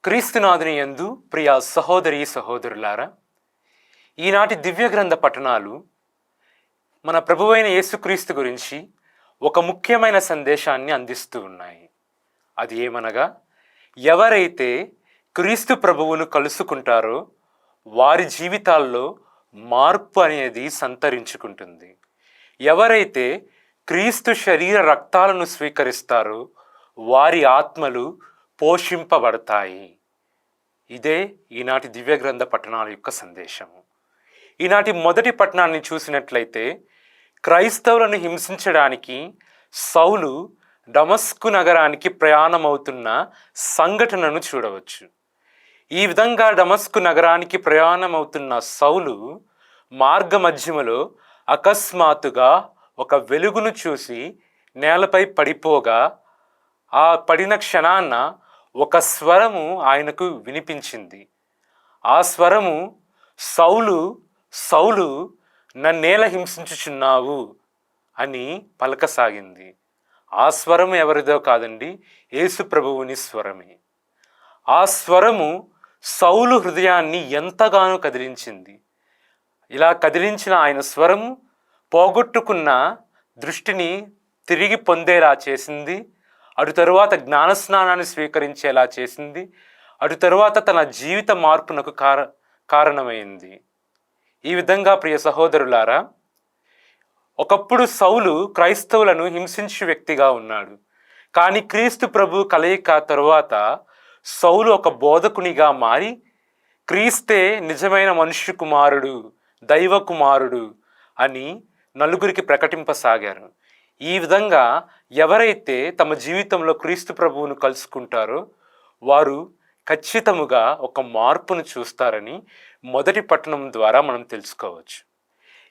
క్రీస్తునాథుని యందు ప్రియ సహోదరి సహోదరులారా, ఈనాటి దివ్య గ్రంథ పఠనాలు మన ప్రభువైన యేసుక్రీస్తు గురించి ఒక ముఖ్యమైన సందేశాన్ని అందిస్తూ ఉన్నాయి. అది ఏమనగా, ఎవరైతే క్రీస్తు ప్రభువును కలుసుకుంటారో వారి జీవితాల్లో మార్పు అనేది సంతరించుకుంటుంది. ఎవరైతే క్రీస్తు శరీర రక్తాలను స్వీకరిస్తారో వారి ఆత్మలు పోషింపబడతాయి. ఇదే ఈనాటి దివ్య గ్రంథ పట్టణాల యొక్క సందేశము. ఈనాటి మొదటి పట్టణాన్ని చూసినట్లయితే, క్రైస్తవులను హింసించడానికి సౌలు దమస్కు నగరానికి ప్రయాణమవుతున్న సంఘటనను చూడవచ్చు. ఈ విధంగా దమస్కు నగరానికి ప్రయాణమవుతున్న సౌలు మార్గ మధ్యములో అకస్మాత్తుగా ఒక వెలుగును చూసి నేలపై పడిపోగా, ఆ పడిన క్షణాన ఒక స్వరము ఆయనకు వినిపించింది. ఆ స్వరము, సౌలు సౌలు నన్నేల హింసించుచున్నావు అని పలకసాగింది. ఆ స్వరము ఎవరిదో కాదండి, యేసు ప్రభువుని స్వరమే. ఆ స్వరము సౌలు హృదయాన్ని ఎంతగానో కదిలించింది. ఇలా కదిలించిన ఆయన స్వరము పోగొట్టుకున్న దృష్టిని తిరిగి పొందేలా చేసింది. అటు తరువాత జ్ఞానస్నానాన్ని స్వీకరించేలా చేసింది. అటు తరువాత తన జీవిత మార్పునకు కారణమైంది. ఈ విధంగా ప్రియ సహోదరులారా, ఒకప్పుడు సౌలు క్రైస్తవులను హింసించే వ్యక్తిగా ఉన్నాడు. కానీ క్రీస్తు ప్రభు కలయిక తరువాత సౌలు ఒక బోధకునిగా మారి, క్రీస్తే నిజమైన మనుష్య కుమారుడు, దైవ కుమారుడు అని నలుగురికి ప్రకటింపసాగారు. ఈ విధంగా ఎవరైతే తమ జీవితంలో క్రీస్తు ప్రభువును కలుసుకుంటారో వారు ఖచ్చితముగా ఒక మార్పును చూస్తారని మొదటి పట్టణం ద్వారా మనం తెలుసుకోవచ్చు.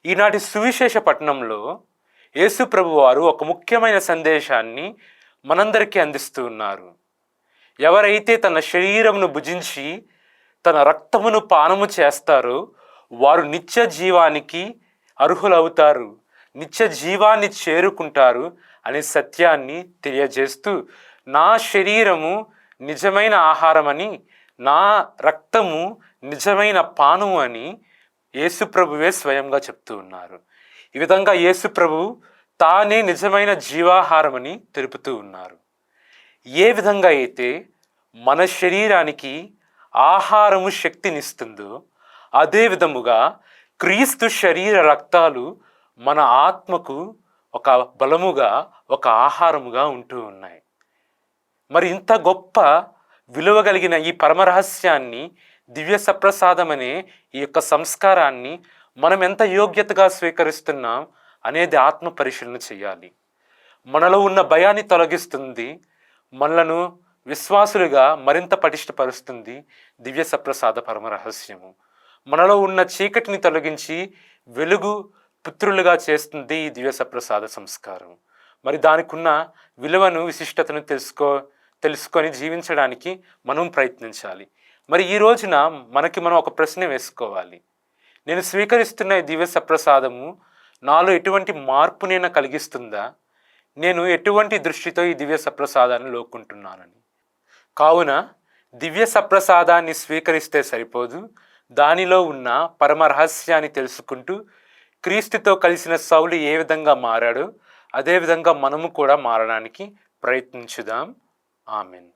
ఈనాటి సువిశేష పట్టణంలో యేసు ప్రభు వారు ఒక ముఖ్యమైన సందేశాన్ని మనందరికీ అందిస్తూ ఉన్నారు. ఎవరైతే తన శరీరమును భుజించి తన రక్తమును పానము చేస్తారో వారు నిత్య జీవానికి అర్హులవుతారు, నిత్య జీవాన్ని చేరుకుంటారు అనే సత్యాన్ని తెలియజేస్తూ, నా శరీరము నిజమైన ఆహారమని, నా రక్తము నిజమైన పానము అని యేసు ప్రభువే స్వయంగా చెప్తూ ఉన్నారు. ఈ విధంగా యేసు ప్రభు తానే నిజమైన జీవాహారమని తెలుపుతూ ఉన్నారు. ఏ విధంగా అయితే మన శరీరానికి ఆహారము శక్తినిస్తుందో, అదే విధముగా క్రీస్తు శరీర రక్తాలు మన ఆత్మకు ఒక బలముగా, ఒక ఆహారముగా ఉంటూ ఉన్నాయి. మరి ఇంత గొప్ప విలువ కలిగిన ఈ పరమరహస్యాన్ని, దివ్య సప్రసాదం అనే ఈ యొక్క సంస్కారాన్ని మనం ఎంత యోగ్యతగా స్వీకరిస్తున్నాం అనేది ఆత్మ పరిశీలన చేయాలి. మనలో ఉన్న భయాన్ని తొలగిస్తుంది, మనలను విశ్వాసులుగా మరింత పటిష్టపరుస్తుంది దివ్య సప్రసాద పరమరహస్యము. మనలో ఉన్న చీకటిని తొలగించి వెలుగు పుత్రులుగా చేస్తుంది ఈ దివ్య సప్రసాద సంస్కారం. మరి దానికి ఉన్న విలువను, విశిష్టతను తెలుసుకొని జీవించడానికి మనం ప్రయత్నించాలి. మరి ఈ రోజున మనం ఒక ప్రశ్న వేసుకోవాలి. నేను స్వీకరిస్తున్న ఈ దివ్య సప్రసాదము నాలో ఎటువంటి మార్పునైనా కలిగిస్తుందా? నేను ఎటువంటి దృష్టితో ఈ దివ్య సప్రసాదాన్ని లోకుంటున్నానని. కావున దివ్య సప్రసాదాన్ని స్వీకరిస్తే సరిపోదు, దానిలో ఉన్న పరమరహస్యాన్ని తెలుసుకుంటూ క్రీస్తుతో కలిసిన సౌలు ఏ విధంగా మారాడో అదేవిధంగా మనము కూడా మారడానికి ప్రయత్నించుదాం. ఆమెన్.